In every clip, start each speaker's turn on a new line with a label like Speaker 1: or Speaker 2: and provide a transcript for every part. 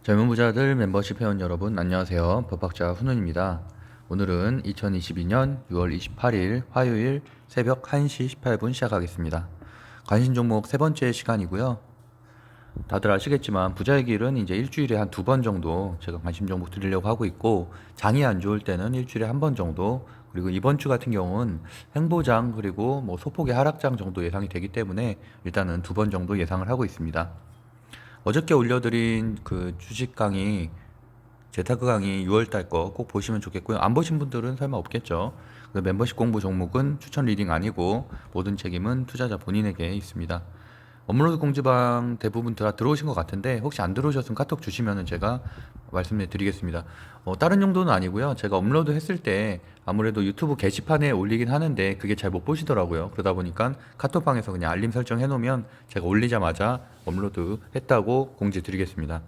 Speaker 1: 젊은 부자들 멤버십 회원 여러분 안녕하세요. 법학자 훈훈입니다. 오늘은 2022년 6월 28일 화요일 새벽 1시 18분 시작하겠습니다. 관심 종목 세 번째 시간이고요. 다들 아시겠지만 부자의 길은 이제 일주일에 한 두 번 정도 제가 관심 종목 드리려고 하고 있고, 장이 안 좋을 때는 일주일에 한 번 정도, 그리고 이번 주 같은 경우는 횡보장 그리고 뭐 소폭의 하락장 정도 예상이 되기 때문에 일단은 두 번 정도 예상을 하고 있습니다. 어저께 올려드린 그 주식 강의, 재테크 강의 6월달 거 꼭 보시면 좋겠고요. 안 보신 분들은 설마 없겠죠. 그 멤버십 공부 종목은 추천 리딩 아니고 모든 책임은 투자자 본인에게 있습니다. 업로드 공지방 대부분 다 들어오신 것 같은데, 혹시 안 들어오셨으면 카톡 주시면 제가 말씀해 드리겠습니다. 다른 용도는 아니고요. 제가 업로드 했을 때 아무래도 유튜브 게시판에 올리긴 하는데 그게 잘 못 보시더라고요. 그러다 보니까 카톡방에서 그냥 알림 설정해 놓으면 제가 올리자마자 업로드 했다고 공지 드리겠습니다.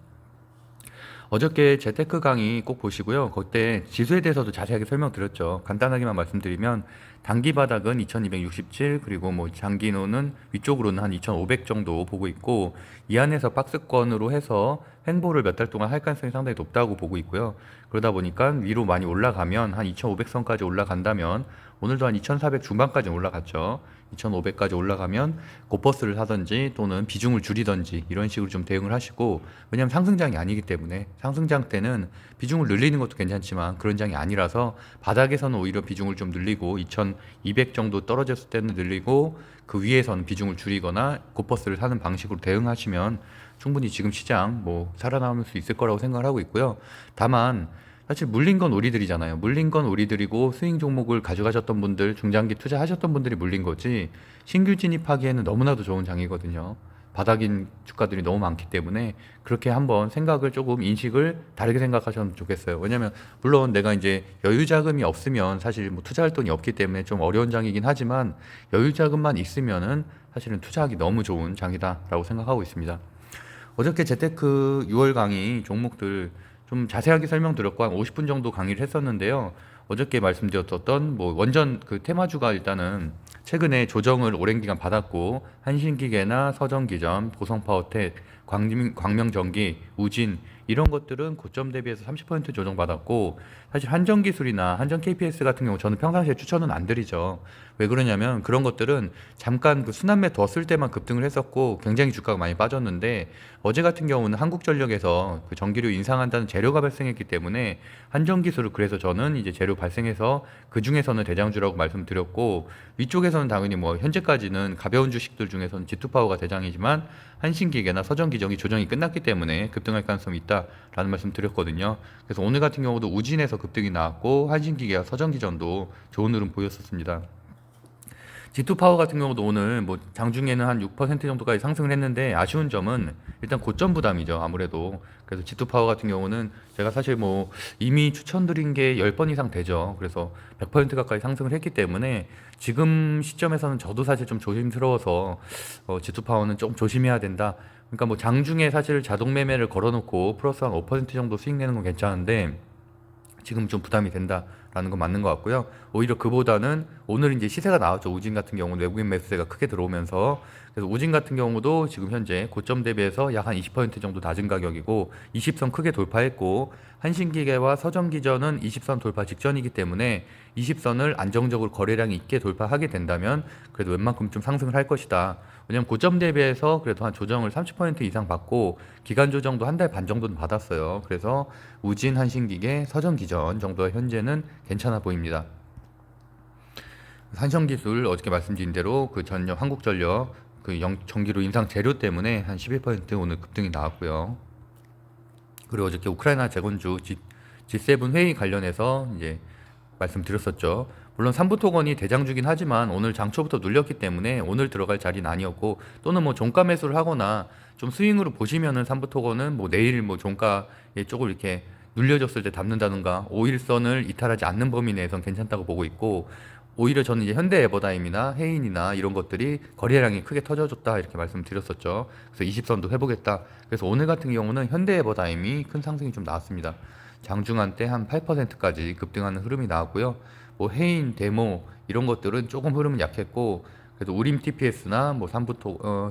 Speaker 1: 어저께 재테크 강의 꼭 보시고요. 그때 지수에 대해서도 자세하게 설명드렸죠. 간단하게만 말씀드리면 단기 바닥은 2267, 그리고 뭐 장기노는 위쪽으로는 한 2500 정도 보고 있고, 이 안에서 박스권으로 해서 횡보를 몇 달 동안 할 가능성이 상당히 높다고 보고 있고요. 그러다 보니까 위로 많이 올라가면 한 2500선까지 올라간다면, 오늘도 한 2400 중반까지 올라갔죠. 2500까지 올라가면 고퍼스를 사든지 또는 비중을 줄이든지 이런 식으로 좀 대응을 하시고, 왜냐하면 상승장이 아니기 때문에, 상승장 때는 비중을 늘리는 것도 괜찮지만 그런 장이 아니라서 바닥에서는 오히려 비중을 좀 늘리고 2200 정도 떨어졌을 때는 늘리고 그 위에서는 비중을 줄이거나 고퍼스를 사는 방식으로 대응하시면 충분히 지금 시장 뭐 살아남을 수 있을 거라고 생각을 하고 있고요. 다만 사실 물린 건 우리들이잖아요. 물린 건 우리들이고, 스윙 종목을 가져가셨던 분들, 중장기 투자하셨던 분들이 물린 거지, 신규 진입하기에는 너무나도 좋은 장이거든요. 바닥인 주가들이 너무 많기 때문에 그렇게 한번 생각을 조금, 인식을 다르게 생각하셨으면 좋겠어요. 왜냐면 물론 내가 이제 여유 자금이 없으면 사실 뭐 투자할 돈이 없기 때문에 좀 어려운 장이긴 하지만, 여유 자금만 있으면은 사실은 투자하기 너무 좋은 장이다라고 생각하고 있습니다. 어저께 재테크 6월 강의 종목들 좀 자세하게 설명드렸고 한 50분 정도 강의를 했었는데요. 어저께 말씀드렸던 뭐 원전 그 테마주가 일단은 최근에 조정을 오랜 기간 받았고, 한신기계나 서정기전, 보성파워텍, 광명전기, 우진 이런 것들은 고점 대비해서 30% 조정받았고, 사실 한전기술이나 한전 KPS 같은 경우 저는 평상시에 추천은 안 드리죠. 왜 그러냐면 그런 것들은 잠깐 그 순환매 뒀을 때만 급등을 했었고 굉장히 주가가 많이 빠졌는데, 어제 같은 경우는 한국전력에서 그 전기료 인상한다는 재료가 발생했기 때문에 한전기술을, 그래서 저는 이제 재료 발생해서 그 중에서는 대장주라고 말씀드렸고, 위쪽에서는 당연히 뭐 현재까지는 가벼운 주식들 중에서는 G2파워가 대장이지만 한신기계나 서전기전이 조정이 끝났기 때문에 급등할 가능성이 있다라는 말씀 드렸거든요. 그래서 오늘 같은 경우도 우진에서 급등이 나왔고 한신기계와 서전기전도 좋은 흐름 보였었습니다. G2파워 같은 경우도 오늘 뭐 장중에는 한 6% 정도까지 상승을 했는데, 아쉬운 점은 일단 고점 부담이죠, 아무래도. 그래서 G2파워 같은 경우는 제가 사실 뭐 이미 추천드린 게 10번 이상 되죠. 그래서 100% 가까이 상승을 했기 때문에 지금 시점에서는 저도 사실 좀 조심스러워서 G2파워는 좀 조심해야 된다. 그러니까 뭐 장중에 사실 자동 매매를 걸어놓고 플러스 한 5% 정도 수익 내는 건 괜찮은데, 지금 좀 부담이 된다라는 건 맞는 것 같고요. 오히려 그보다는 오늘 이제 시세가 나왔죠. 우진 같은 경우는 외국인 매수세가 크게 들어오면서, 그래서 우진 같은 경우도 지금 현재 고점 대비해서 약 한 20% 정도 낮은 가격이고 20선 크게 돌파했고, 한신기계와 서정기전은 20선 돌파 직전이기 때문에 20선을 안정적으로 거래량이 있게 돌파하게 된다면 그래도 웬만큼 좀 상승을 할 것이다. 왜냐면 고점 대비해서 그래도 한 조정을 30% 이상 받고 기간 조정도 한 달 반 정도는 받았어요. 그래서 우진, 한신기계, 서정기전 정도가 현재는 괜찮아 보입니다. 산성기술 어저께 말씀드린 대로 그 전력, 한국전력 그 전기료 인상 재료 때문에 한 11% 오늘 급등이 나왔고요. 그리고 어저께 우크라이나 재건주 G7 회의 관련해서 이제 말씀드렸었죠. 물론 삼부토건이 대장주긴 하지만 오늘 장초부터 눌렸기 때문에 오늘 들어갈 자리는 아니었고, 또는 뭐 종가 매수를 하거나 좀 스윙으로 보시면은 삼부토건은 뭐 내일 뭐 종가에 조금 이렇게 눌려졌을 때 담는다든가 5일선을 이탈하지 않는 범위 내에선 괜찮다고 보고 있고, 오히려 저는 이제 현대에버다임이나 해인이나 이런 것들이 거래량이 크게 터져줬다 이렇게 말씀드렸었죠. 그래서 20선도 해보겠다. 그래서 오늘 같은 경우는 현대에버다임이 큰 상승이 좀 나왔습니다. 장중한 때 한 8%까지 급등하는 흐름이 나왔고요. 뭐 해인, 데모 이런 것들은 조금 흐름은 약했고, 그래도 우림 TPS나 뭐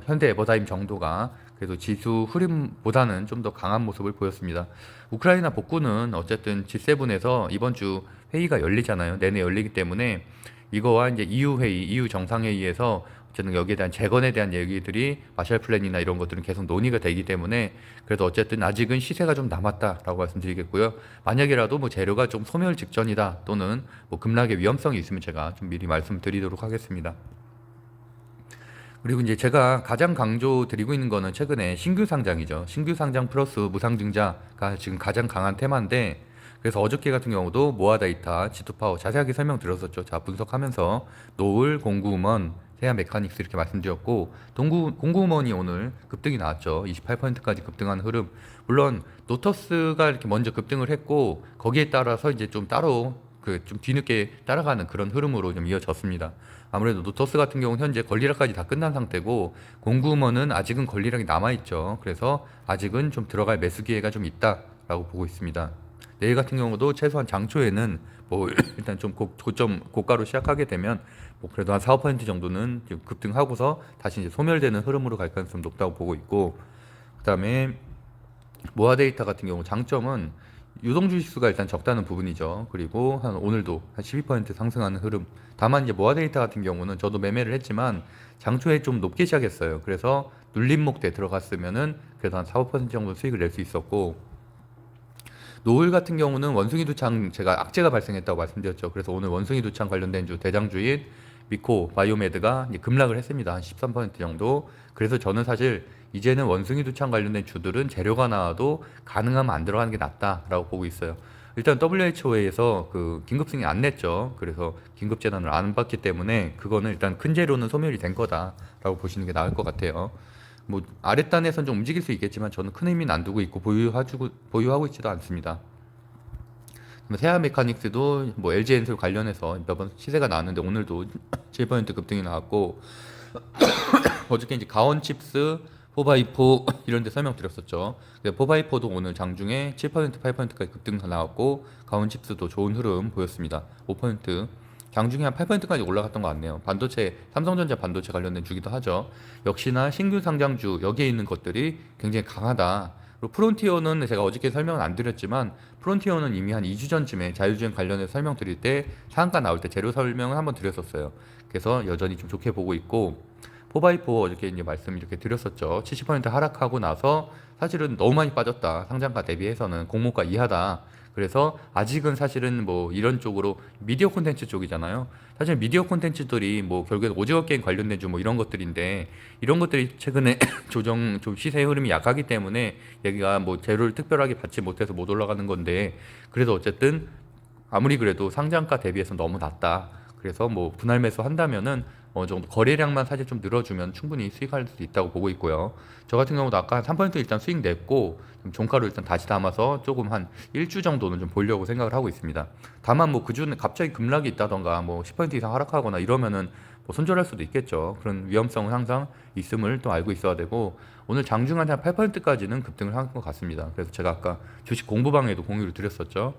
Speaker 1: 현대 에버다임 정도가 그래서 지수 흐름보다는 좀 더 강한 모습을 보였습니다. 우크라이나 복구는 어쨌든 G7에서 이번 주 회의가 열리잖아요. 내내 열리기 때문에 이거와 이제 EU 회의, EU 정상회의에서 어쨌든 여기에 대한 재건에 대한 얘기들이 마샬 플랜이나 이런 것들은 계속 논의가 되기 때문에 그래도 어쨌든 아직은 시세가 좀 남았다라고 말씀드리겠고요. 만약이라도 뭐 재료가 좀 소멸 직전이다 또는 뭐 급락의 위험성이 있으면 제가 좀 미리 말씀드리도록 하겠습니다. 그리고 이제 제가 가장 강조 드리고 있는 거는 최근에 신규 상장이죠. 신규 상장 플러스 무상증자가 지금 가장 강한 테마인데 그래서 어저께 같은 경우도 모아 데이터, G2파워 자세하게 설명드렸었죠. 자, 분석하면서 노을, 공구음원, 세아 메카닉스 이렇게 말씀드렸고 공구음원이 오늘 급등이 나왔죠. 28%까지 급등한 흐름. 물론 노터스가 이렇게 먼저 급등을 했고 거기에 따라서 이제 좀 따로 그 좀 뒤늦게 따라가는 그런 흐름으로 좀 이어졌습니다. 아무래도 노터스 같은 경우는 현재 권리락까지 다 끝난 상태고 공구음원은 아직은 권리락이 남아있죠. 그래서 아직은 좀 들어갈 매수 기회가 좀 있다라고 보고 있습니다. 내일 같은 경우도 최소한 장초에는 뭐 일단 좀 고점 고가로 시작하게 되면 뭐 그래도 한 4, 5% 정도는 좀 급등하고서 다시 이제 소멸되는 흐름으로 갈 가능성이 높다고 보고 있고 그다음에 모아 데이터 같은 경우 장점은 유동주 지수가 일단 적다는 부분이죠. 그리고 한 오늘도 한 12% 상승하는 흐름. 다만 이제 모아 데이터 같은 경우는 저도 매매를 했지만 장초에 좀 높게 시작했어요. 그래서 눌림목대 들어갔으면은 그래도 한 4, 5% 정도 수익을 낼 수 있었고 노을 같은 경우는 원숭이 두창 제가 악재가 발생했다고 말씀드렸죠. 그래서 오늘 원숭이 두창 관련된 주 대장주인 미코 바이오메드가 이제 급락을 했습니다. 한 13% 정도. 그래서 저는 사실 이제는 원숭이 두창 관련된 주들은 재료가 나와도 가능하면 안 들어가는 게 낫다라고 보고 있어요. 일단 WHO에서 그 긴급 승인 안 냈죠. 그래서 긴급 재난을 안 받기 때문에 그거는 일단 큰 재료는 소멸이 된 거다라고 보시는 게 나을 것 같아요. 뭐 아랫단에선 좀 움직일 수 있겠지만 저는 큰 의미는 안 두고 있고 보유하고 있지도 않습니다. 세아 메카닉스도 뭐 LG 엔솔 관련해서 몇 번 시세가 나왔는데 오늘도 7% 급등이 나왔고 어저께 이제 가온 칩스, 포바이포 이런 데 설명드렸었죠. 포바이포도 오늘 장중에 7% 8%까지 급등 나왔고 가온 칩스도 좋은 흐름 보였습니다. 5% 장중에 한 8%까지 올라갔던 것 같네요. 반도체, 삼성전자 반도체 관련된 주기도 하죠. 역시나 신규 상장주 여기에 있는 것들이 굉장히 강하다. 그리고 프론티어는 제가 어저께 설명은 안 드렸지만 프론티어는 이미 한 2주 전쯤에 자율주행 관련해서 설명드릴 때 상한가 나올 때 재료 설명을 한번 드렸었어요. 그래서 여전히 좀 좋게 보고 있고 포바이포 어저께 이제 말씀 이렇게 드렸었죠. 70% 하락하고 나서 사실은 너무 많이 빠졌다. 상장가 대비해서는 공모가 이하다. 그래서 아직은 사실은 뭐 이런 쪽으로 미디어 콘텐츠 쪽이잖아요. 사실 미디어 콘텐츠들이 뭐 결국엔 오징어 게임 관련된 주 뭐 이런 것들인데 이런 것들이 최근에 조정 좀 시세 흐름이 약하기 때문에 여기가 뭐 재료를 특별하게 받지 못해서 못 올라가는 건데 그래도 어쨌든 아무리 그래도 상장가 대비해서 너무 낮다. 그래서 뭐 분할 매수 한다면은 어느 정도 거래량만 사실 좀 늘어주면 충분히 수익할 수 있다고 보고 있고요. 저 같은 경우도 아까 한 3% 일단 수익 냈고 종가로 일단 다시 담아서 조금 한 1주 정도는 좀 보려고 생각을 하고 있습니다. 다만 뭐 그주는 갑자기 급락이 있다던가 뭐 10% 이상 하락하거나 이러면은 뭐 손절할 수도 있겠죠. 그런 위험성은 항상 있음을 또 알고 있어야 되고 오늘 장중한 한 8%까지는 급등을 한 것 같습니다. 그래서 제가 아까 주식 공부방에도 공유를 드렸었죠.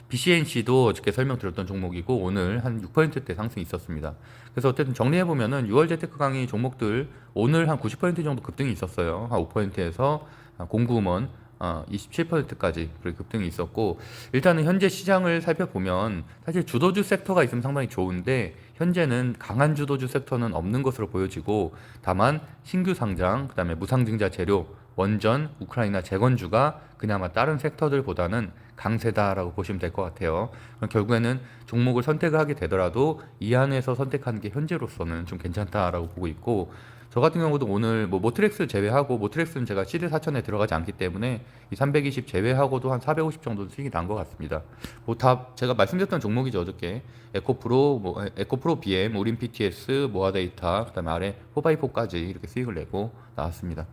Speaker 1: BCNC도 어저께 설명드렸던 종목이고 오늘 한 6%대 상승이 있었습니다. 그래서 어쨌든 정리해보면은 6월 재테크 강의 종목들 오늘 한 90% 정도 급등이 있었어요. 한 5%에서 공구음원 27%까지 그렇게 급등이 있었고 일단은 현재 시장을 살펴보면 사실 주도주 섹터가 있으면 상당히 좋은데 현재는 강한 주도주 섹터는 없는 것으로 보여지고 다만 신규 상장, 그다음에 무상증자 재료, 원전, 우크라이나 재건주가 그나마 다른 섹터들보다는 강세다라고 보시면 될 것 같아요. 결국에는 종목을 선택을 하게 되더라도 이 안에서 선택하는 게 현재로서는 좀 괜찮다라고 보고 있고 저 같은 경우도 오늘 뭐 모트렉스 제외하고 모트렉스는 제가 시드 4천에 들어가지 않기 때문에 이 320 제외하고도 한 450 정도 수익이 난 것 같습니다. 뭐 다 제가 말씀드렸던 종목이죠 어저께 에코프로, 뭐 에코프로 BM, 우린 PTS, 모아데이터, 그다음에 아래 포바이포까지 이렇게 수익을 내고 나왔습니다.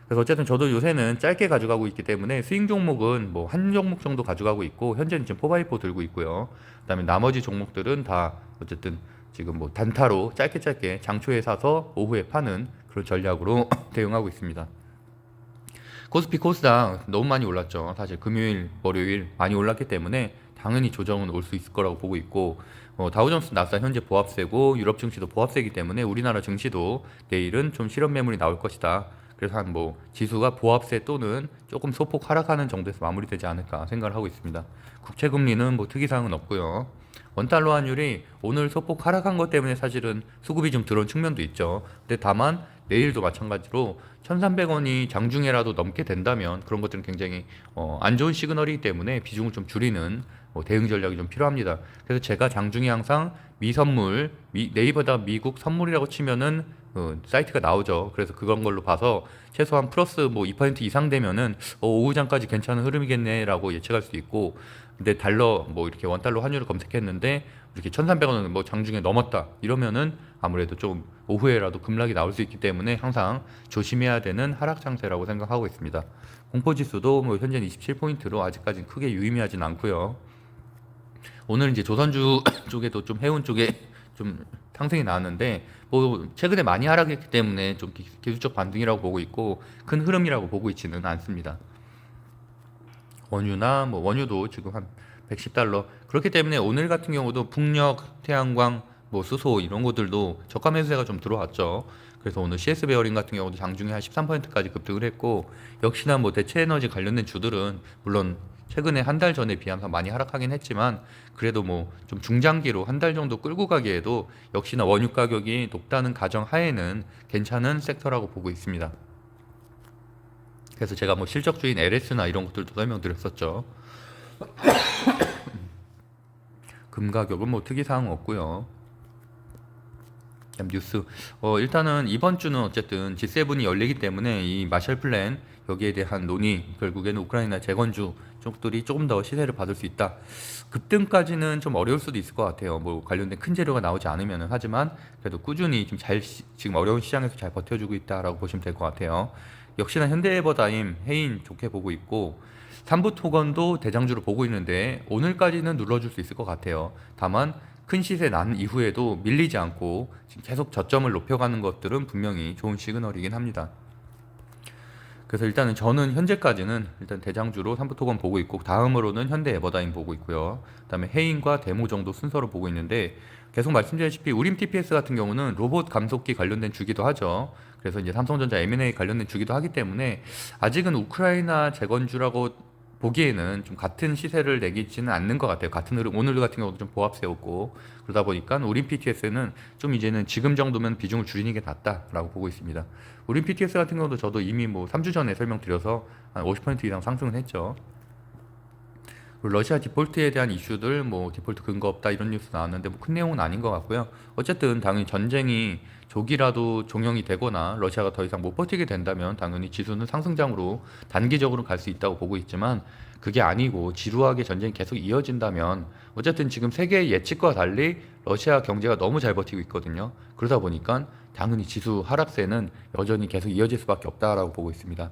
Speaker 1: 그래서 어쨌든 저도 요새는 짧게 가져가고 있기 때문에 스윙 종목은 뭐 한 종목 정도 가져가고 있고 현재는 지금 포바이포 들고 있고요. 그다음에 나머지 종목들은 다 어쨌든 지금 뭐 단타로 짧게 장초에 사서 오후에 파는 그런 전략으로 대응하고 있습니다. 코스피 코스닥 너무 많이 올랐죠. 사실 금요일, 월요일 많이 올랐기 때문에 당연히 조정은 올 수 있을 거라고 보고 있고 다우존스 나스닥 현재 보합세고 유럽 증시도 보합세이기 때문에 우리나라 증시도 내일은 좀 실현 매물이 나올 것이다. 그래서 한 뭐 지수가 보합세 또는 조금 소폭 하락하는 정도에서 마무리되지 않을까 생각을 하고 있습니다. 국채 금리는 뭐 특이사항은 없고요. 원달러 환율이 오늘 소폭 하락한 것 때문에 사실은 수급이 좀 들어온 측면도 있죠. 근데 다만 내일도 마찬가지로 1,300원이 장중에라도 넘게 된다면 그런 것들은 굉장히 안 좋은 시그널이기 때문에 비중을 좀 줄이는 대응 전략이 좀 필요합니다. 그래서 제가 장중에 항상 미선물, 네이버다 미국 선물이라고 치면은 사이트가 나오죠. 그래서 그런 걸로 봐서 최소한 플러스 뭐 2% 이상 되면은 오후장까지 괜찮은 흐름이겠네라고 예측할 수 있고, 근데 달러 뭐 이렇게 원달러 환율을 검색했는데 이렇게 1,300원은 뭐 장중에 넘었다 이러면은 아무래도 좀 오후에라도 급락이 나올 수 있기 때문에 항상 조심해야 되는 하락 장세라고 생각하고 있습니다. 공포지수도 뭐 현재 27포인트로 아직까지 크게 유의미하진 않고요. 오늘 이제 조선주 쪽에도 좀 해운 쪽에 좀 상승이 나왔는데 뭐 최근에 많이 하락했기 때문에 좀 기술적 반등이라고 보고 있고 큰 흐름이라고 보고 있지는 않습니다. 원유나 뭐 원유도 지금 한 110달러 그렇기 때문에 오늘 같은 경우도 풍력, 태양광, 뭐 수소 이런 것들도 저가 매수세가 좀 들어왔죠. 그래서 오늘 CS 베어링 같은 경우도 장중에 한 13%까지 급등을 했고, 역시나 뭐 대체 에너지 관련된 주들은 물론 최근에 한 달 전에 비하면 많이 하락하긴 했지만 그래도 뭐 좀 중장기로 한 달 정도 끌고 가기에도 역시나 원유 가격이 높다는 가정 하에는 괜찮은 섹터라고 보고 있습니다. 그래서 제가 뭐 실적주인 LS나 이런 것들도 설명드렸었죠. 금 가격은 뭐 특이사항 없고요. 뉴스. 일단은 이번 주는 어쨌든 G7이 열리기 때문에 이 마셜 플랜 여기에 대한 논의, 결국에는 우크라이나 재건주 쪽들이 조금 더 시세를 받을 수 있다. 급등까지는 좀 어려울 수도 있을 것 같아요. 뭐 관련된 큰 재료가 나오지 않으면은. 하지만 그래도 꾸준히 좀 지금 어려운 시장에서 잘 버텨주고 있다라고 보시면 될 것 같아요. 역시나 현대에버다임, 해인 좋게 보고 있고, 삼부토건도 대장주로 보고 있는데 오늘까지는 눌러줄 수 있을 것 같아요. 다만 큰 시세 난 이후에도 밀리지 않고 지금 계속 저점을 높여가는 것들은 분명히 좋은 시그널이긴 합니다. 그래서 일단은 저는 현재까지는 일단 대장주로 삼부토건 보고 있고, 다음으로는 현대 에버다임 보고 있고요. 그다음에 해인과 데모 정도 순서로 보고 있는데, 계속 말씀드렸다시피 우림 TPS 같은 경우는 로봇 감속기 관련된 주기도 하죠. 그래서 이제 삼성전자 M&A 관련된 주기도 하기 때문에 아직은 우크라이나 재건주라고 보기에는 좀 같은 시세를 내기지는 않는 것 같아요. 같은 흐름, 오늘 같은 경우도 좀 보합세였고, 그러다 보니까 우림 PTS는 좀 이제는 지금 정도면 비중을 줄이는 게 낫다라고 보고 있습니다. 우림 PTS 같은 경우도 저도 이미 뭐 3주 전에 설명드려서 한 50% 이상 상승을 했죠. 러시아 디폴트에 대한 이슈들, 뭐 디폴트 근거 없다 이런 뉴스 나왔는데 뭐 큰 내용은 아닌 것 같고요. 어쨌든 당연히 전쟁이 조기라도 종영이 되거나 러시아가 더 이상 못 버티게 된다면 당연히 지수는 상승장으로 단기적으로 갈 수 있다고 보고 있지만, 그게 아니고 지루하게 전쟁이 계속 이어진다면 어쨌든 지금 세계 예측과 달리 러시아 경제가 너무 잘 버티고 있거든요. 그러다 보니까 당연히 지수 하락세는 여전히 계속 이어질 수밖에 없다라고 보고 있습니다.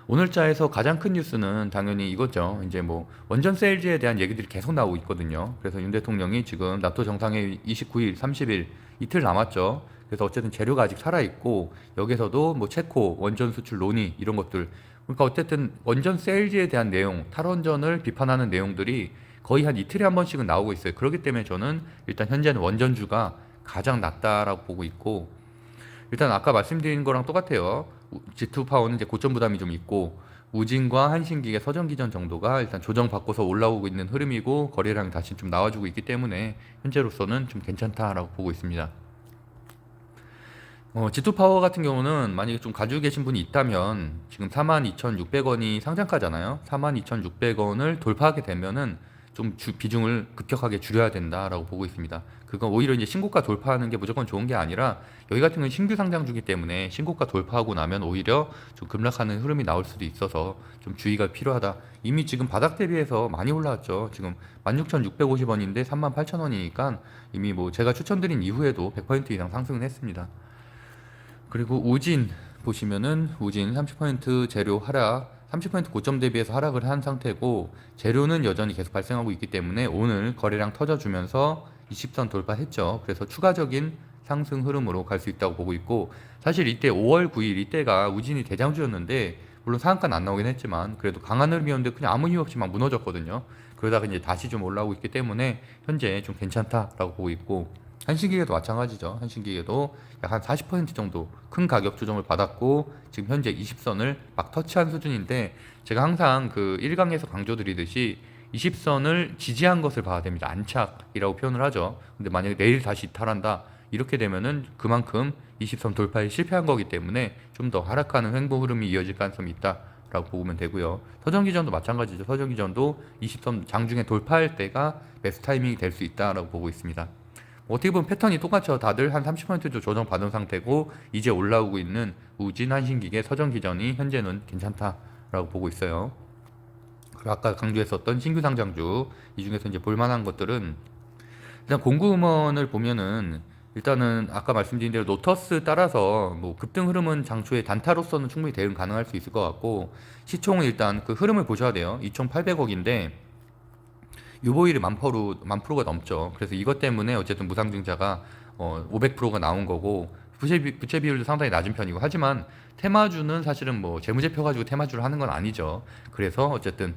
Speaker 1: 오늘자에서 가장 큰 뉴스는 당연히 이거죠. 이제 뭐 원전 세일즈에 대한 얘기들이 계속 나오고 있거든요. 그래서 윤 대통령이 지금 나토 정상회의 29일, 30일 이틀 남았죠. 그래서 어쨌든 재료가 아직 살아 있고, 여기서도 뭐 체코 원전 수출 논의 이런 것들, 그러니까 어쨌든 원전 세일즈에 대한 내용, 탈원전을 비판하는 내용들이 거의 한 이틀에 한 번씩은 나오고 있어요. 그렇기 때문에 저는 일단 현재는 원전주가 가장 낫다라고 보고 있고, 일단 아까 말씀드린 거랑 똑같아요. G2 파워는 이제 고점 부담이 좀 있고, 우진과 한신기계 서전 기전 정도가 일단 조정 받고서 올라오고 있는 흐름이고, 거래량이 다시 좀 나와주고 있기 때문에 현재로서는 좀 괜찮다라고 보고 있습니다. G2 파워 같은 경우는 만약에 좀 가지고 계신 분이 있다면 지금 42,600원이 상장가잖아요. 42,600원을 돌파하게 되면은 좀 비중을 급격하게 줄여야 된다라고 보고 있습니다. 그건 오히려 이제 신고가 돌파하는 게 무조건 좋은 게 아니라, 여기 같은 경우는 신규 상장주기 때문에 신고가 돌파하고 나면 오히려 좀 급락하는 흐름이 나올 수도 있어서 좀 주의가 필요하다. 이미 지금 바닥 대비해서 많이 올라왔죠. 지금 16,650원인데 38,000원이니까 이미 뭐 제가 추천드린 이후에도 100% 이상 상승은 했습니다. 그리고 우진 보시면은 우진 30% 재료 하락, 30% 고점 대비해서 하락을 한 상태고, 재료는 여전히 계속 발생하고 있기 때문에 오늘 거래량 터져주면서 20선 돌파했죠. 그래서 추가적인 상승 흐름으로 갈 수 있다고 보고 있고, 사실 이때 5월 9일 이때가 우진이 대장주였는데 물론 상한가는 안 나오긴 했지만 그래도 강한 흐름이었는데 그냥 아무 이유 없이 막 무너졌거든요. 그러다가 이제 다시 좀 올라오고 있기 때문에 현재 좀 괜찮다라고 보고 있고, 한신기계도 마찬가지죠. 한신기계도 약 한 40% 정도 큰 가격 조정을 받았고 지금 현재 20선을 막 터치한 수준인데, 제가 항상 그 1강에서 강조드리듯이 20선을 지지한 것을 봐야 됩니다. 안착이라고 표현을 하죠. 근데 만약에 내일 다시 이탈한다, 이렇게 되면은 그만큼 20선 돌파에 실패한 거기 때문에 좀 더 하락하는 횡보 흐름이 이어질 가능성이 있다라고 보면 되고요. 서정기전도 마찬가지죠. 서정기전도 20선 장중에 돌파할 때가 매수 타이밍이 될 수 있다라고 보고 있습니다. 어떻게 보면 패턴이 똑같죠. 다들 한 30% 정도 조정 받은 상태고 이제 올라오고 있는 우진, 한신기계, 서정기전이 현재는 괜찮다라고 보고 있어요. 그리고 아까 강조했었던 신규 상장주, 이 중에서 이제 볼만한 것들은 일단 공구음원을 보면은, 일단은 아까 말씀드린 대로 노터스 따라서 뭐 급등 흐름은 장초에 단타로서는 충분히 대응 가능할 수 있을 것 같고, 시총은 일단 그 흐름을 보셔야 돼요. 2,800억인데 유보율이 만 프로가 넘죠. 그래서 이것 때문에 어쨌든 무상증자가 500%가 나온 거고, 부채 비율도 상당히 낮은 편이고, 하지만 테마주는 사실은 뭐 재무제표 가지고 테마주를 하는 건 아니죠. 그래서 어쨌든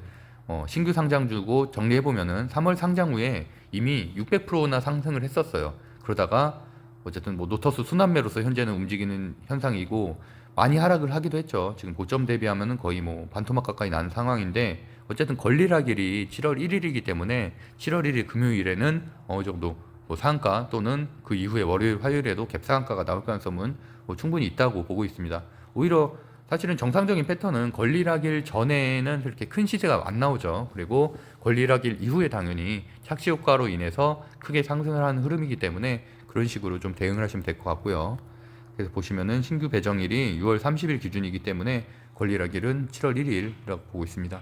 Speaker 1: 신규 상장주고 정리해보면은 3월 상장 후에 이미 600%나 상승을 했었어요. 그러다가 어쨌든 뭐 노터스 순환매로서 현재는 움직이는 현상이고, 많이 하락을 하기도 했죠. 지금 고점 대비하면은 거의 뭐 반토막 가까이 나는 상황인데, 어쨌든 권리락일이 7월 1일이기 때문에 7월 1일 금요일에는 어느 정도 뭐 상한가 또는 그 이후에 월요일, 화요일에도 갭상한가가 나올 가능성은 뭐 충분히 있다고 보고 있습니다. 오히려 사실은 정상적인 패턴은 권리락일 전에는 그렇게 큰 시세가 안 나오죠. 그리고 권리락일 이후에 당연히 착시 효과로 인해서 크게 상승을 하는 흐름이기 때문에 그런 식으로 좀 대응을 하시면 될 것 같고요. 그래서 보시면은 신규 배정일이 6월 30일 기준이기 때문에 권리락일은 7월 1일이라고 보고 있습니다.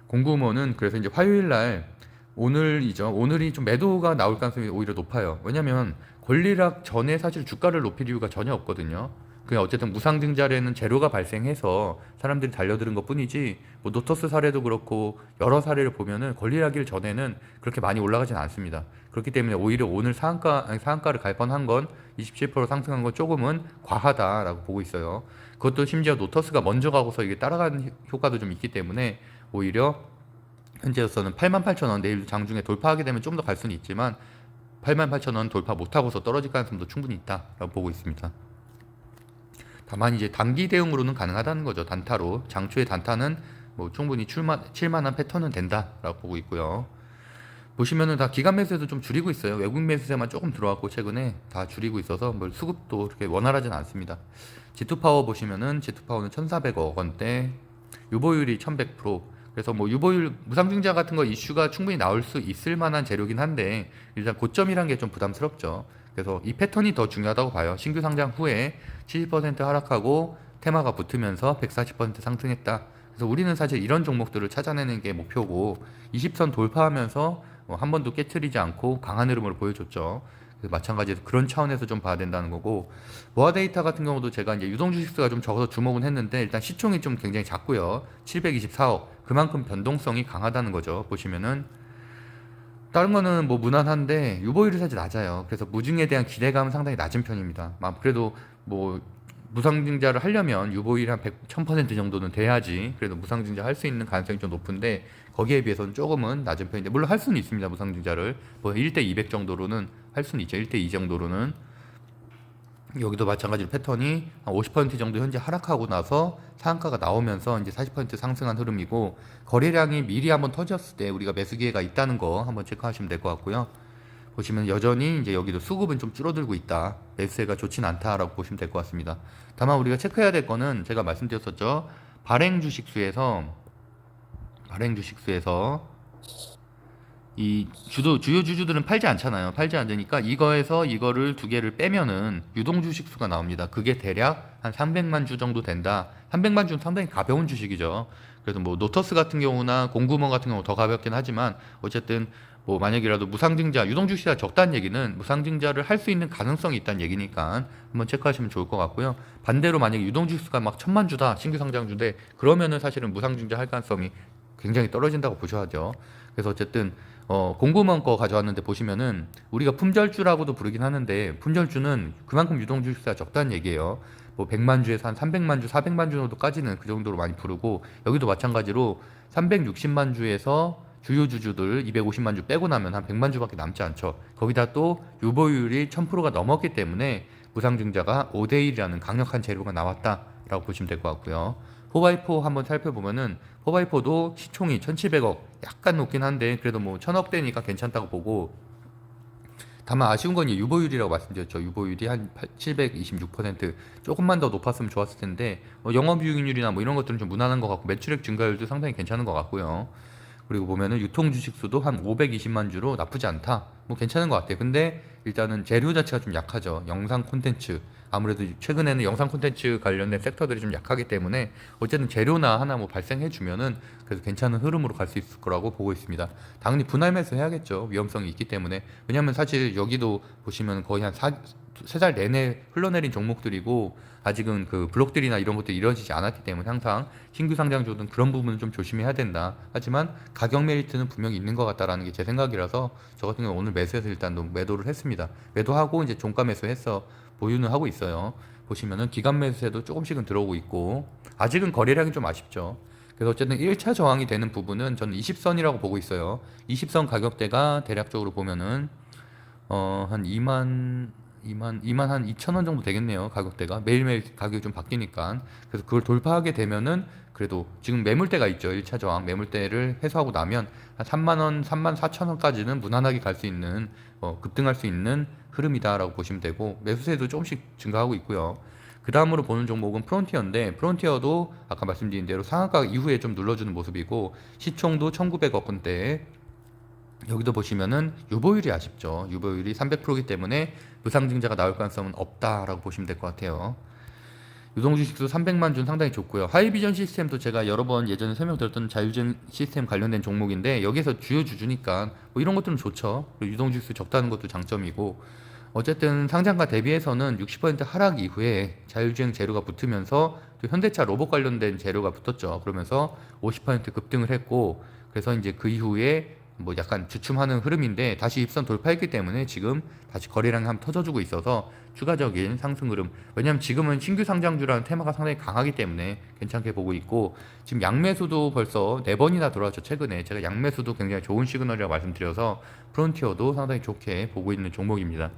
Speaker 1: 공구음원은 그래서 이제 화요일 날, 오늘이죠. 오늘이 좀 매도가 나올 가능성이 오히려 높아요. 왜냐면 권리락 전에 사실 주가를 높일 이유가 전혀 없거든요. 그냥 어쨌든 무상증자라는 재료가 발생해서 사람들이 달려드는 것 뿐이지, 뭐 노터스 사례도 그렇고 여러 사례를 보면은 권리락일 전에는 그렇게 많이 올라가진 않습니다. 그렇기 때문에 오히려 오늘 상한가를 갈 뻔한 건, 27% 상승한 건 조금은 과하다라고 보고 있어요. 그것도 심지어 노터스가 먼저 가고서 이게 따라가는 효과도 좀 있기 때문에 오히려 현재로서는 88,000원, 내일 장중에 돌파하게 되면 좀 더 갈 수는 있지만 88,000원 돌파 못하고서 떨어질 가능성도 충분히 있다라고 보고 있습니다. 다만 이제 단기 대응으로는 가능하다는 거죠. 단타로. 장초의 단타는 뭐 충분히 칠만한 패턴은 된다라고 보고 있고요. 보시면은 다 기간 매수에도 좀 줄이고 있어요. 외국 매수세만 조금 들어왔고 최근에 다 줄이고 있어서 뭐 수급도 그렇게 원활하진 않습니다. G2파워 보시면은 G2파워는 1,400억 원대, 유보율이 1,100%. 그래서 뭐 유보율 무상증자 같은 거 이슈가 충분히 나올 수 있을 만한 재료긴 한데, 일단 고점이란 게 좀 부담스럽죠. 그래서 이 패턴이 더 중요하다고 봐요. 신규 상장 후에 70% 하락하고 테마가 붙으면서 140% 상승했다. 그래서 우리는 사실 이런 종목들을 찾아내는 게 목표고, 20선 돌파하면서 한 번도 깨트리지 않고 강한 흐름을 보여줬죠. 마찬가지로 그런 차원에서 좀 봐야 된다는 거고, 모아데이터 같은 경우도 제가 이제 유동주식수가 좀 적어서 주목은 했는데, 일단 시총이 좀 굉장히 작고요. 724억. 그만큼 변동성이 강하다는 거죠. 보시면은 다른 거는 뭐 무난한데 유보율이 사실 낮아요. 그래서 무증에 대한 기대감은 상당히 낮은 편입니다. 그래도 뭐 무상증자를 하려면 유보율이 한 100, 1000% 정도는 돼야지 그래도 무상증자 할 수 있는 가능성이 좀 높은데, 거기에 비해서는 조금은 낮은 편인데, 물론 할 수는 있습니다. 무상증자를 뭐 1대 200 정도로는 할 수는 있죠. 1대 2 정도로는. 여기도 마찬가지로 패턴이 한 50% 정도 현재 하락하고 나서 상한가가 나오면서 이제 40% 상승한 흐름이고, 거래량이 미리 한번 터졌을 때 우리가 매수 기회가 있다는 거 한번 체크하시면 될 것 같고요. 보시면 여전히 이제 여기도 수급은 좀 줄어들고 있다. 매수세가 좋진 않다라고 보시면 될 것 같습니다. 다만 우리가 체크해야 될 거는 제가 말씀드렸었죠. 발행 주식수에서 이 주요 주주들은 팔지 않잖아요. 팔지 않으니까 이거에서 이거를 두 개를 빼면은 유동 주식수가 나옵니다. 그게 대략 한 300만 주 정도 된다. 300만 주는 상당히 가벼운 주식이죠. 그래서 뭐 노터스 같은 경우나 공구먼 같은 경우 더 가볍긴 하지만, 어쨌든 뭐 만약이라도 무상증자, 유동 주식수가 적다는 얘기는 무상증자를 할 수 있는 가능성이 있다는 얘기니까 한번 체크하시면 좋을 것 같고요. 반대로 만약에 유동 주식수가 막 1,000만 주다, 신규 상장주인데, 그러면은 사실은 무상증자 할 가능성이 굉장히 떨어진다고 보셔야죠. 그래서 어쨌든 공구먼 거 가져왔는데 보시면은 우리가 품절주라고도 부르긴 하는데, 품절주는 그만큼 유동주식수가 적다는 얘기예요. 뭐 100만 주에서 한 300만 주, 400만 주 정도까지는 그 정도로 많이 부르고, 여기도 마찬가지로 360만 주에서 주요 주주들 250만 주 빼고 나면 한 100만 주밖에 남지 않죠. 거기다 또 유보율이 1000%가 넘었기 때문에 무상증자가 5대1이라는 강력한 재료가 나왔다라고 보시면 될 것 같고요. 4x4 한번 살펴보면은 4x4도 시총이 1700억, 약간 높긴 한데 그래도 뭐 1000억대니까 괜찮다고 보고, 다만 아쉬운 건 유보율이라고 말씀드렸죠. 유보율이 한 726%, 조금만 더 높았으면 좋았을 텐데 영업이익률이나 뭐 이런 것들은 좀 무난한 것 같고 매출액 증가율도 상당히 괜찮은 것 같고요. 그리고 보면은 유통 주식 수도 한 520만 주로 나쁘지 않다. 뭐 괜찮은 것 같아요. 근데 일단은 재료 자체가 좀 약하죠. 영상 콘텐츠. 아무래도 최근에는 영상 콘텐츠 관련된 섹터들이 좀 약하기 때문에 어쨌든 재료나 하나 뭐 발생해 주면은 그래서 괜찮은 흐름으로 갈 수 있을 거라고 보고 있습니다. 당연히 분할 매수 해야겠죠. 위험성이 있기 때문에. 왜냐하면 사실 여기도 보시면 거의 한 3달 내내 흘러내린 종목들이고 아직은 그 블록들이나 이런 것들이 이루어지지 않았기 때문에 항상 신규 상장주는 그런 부분은 좀 조심해야 된다. 하지만 가격 메리트는 분명히 있는 것 같다라는 게 제 생각이라서 저 같은 경우는 오늘 매수해서 일단 매도를 했습니다. 매도하고 이제 종가 매수해서 보유는 하고 있어요. 보시면은 기간 매수세도 조금씩은 들어오고 있고 아직은 거래량이 좀 아쉽죠. 그래서 어쨌든 1차 저항이 되는 부분은 저는 20선이라고 보고 있어요. 20선 가격대가 대략적으로 보면은 한 2만 한 2천 원 정도 되겠네요. 가격대가 매일매일 가격이 좀 바뀌니까. 그래서 그걸 돌파하게 되면은 그래도 지금 매물대가 있죠. 1차 저항 매물대를 해소하고 나면 한 3만 원, 3만 4천 원까지는 무난하게 갈 수 있는 급등할 수 있는 흐름이다라고 보시면 되고 매수세도 조금씩 증가하고 있고요. 그 다음으로 보는 종목은 프론티어인데 프론티어도 아까 말씀드린 대로 상한가 이후에 좀 눌러주는 모습이고 시총도 1900억 원대. 여기도 보시면은 유보율이 아쉽죠. 유보율이 300%이기 때문에 무상증자가 나올 가능성은 없다라고 보시면 될 것 같아요. 유동주식도 300만 준 상당히 좋고요. 하이비전 시스템도 제가 여러 번 예전에 설명드렸던 자율주행 시스템 관련된 종목인데 여기서 주요 주주니까 뭐 이런 것들은 좋죠. 그리고 유동주식 적다는 것도 장점이고 어쨌든 상장가 대비해서는 60% 하락 이후에 자율주행 재료가 붙으면서 또 현대차 로봇 관련된 재료가 붙었죠. 그러면서 50% 급등을 했고 그래서 이제 그 이후에 뭐 약간 주춤하는 흐름인데 다시 입선 돌파했기 때문에 지금 다시 거래량이 한번 터져주고 있어서 추가적인 상승 흐름. 왜냐하면 지금은 신규 상장주라는 테마가 상당히 강하기 때문에 괜찮게 보고 있고 지금 양매수도 벌써 4번이나 들어왔죠. 최근에 제가 양매수도 굉장히 좋은 시그널이라고 말씀드려서 프론티어도 상당히 좋게 보고 있는 종목입니다.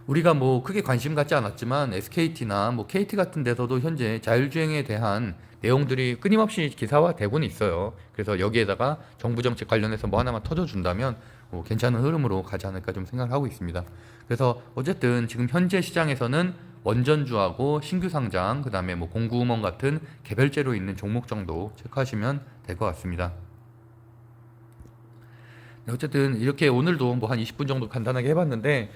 Speaker 1: 우리가 뭐 크게 관심 갖지 않았지만 SKT나 뭐 KT 같은 데서도 현재 자율주행에 대한 내용들이 끊임없이 기사화되고는 있어요. 그래서 여기에다가 정부 정책 관련해서 뭐 하나만 터져준다면 뭐 괜찮은 흐름으로 가지 않을까 좀 생각을 하고 있습니다. 그래서 어쨌든 지금 현재 시장에서는 원전주하고 신규 상장, 그 다음에 뭐 공구음원 같은 개별제로 있는 종목 정도 체크하시면 될 것 같습니다. 어쨌든 이렇게 오늘도 뭐 한 20분 정도 간단하게 해봤는데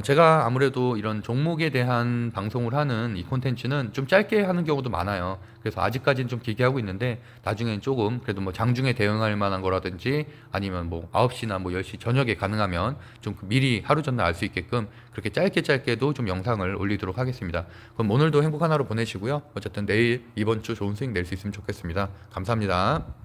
Speaker 1: 제가 아무래도 이런 종목에 대한 방송을 하는 이 콘텐츠는 좀 짧게 하는 경우도 많아요. 그래서 아직까지는 좀 길게 하고 있는데 나중엔 조금 그래도 뭐 장중에 대응할 만한 거라든지 아니면 뭐 9시나 뭐 10시 저녁에 가능하면 좀 미리 하루 전날 알 수 있게끔 그렇게 짧게도 좀 영상을 올리도록 하겠습니다. 그럼 오늘도 행복한 하루 보내시고요. 어쨌든 내일 이번 주 좋은 수익 낼 수 있으면 좋겠습니다. 감사합니다.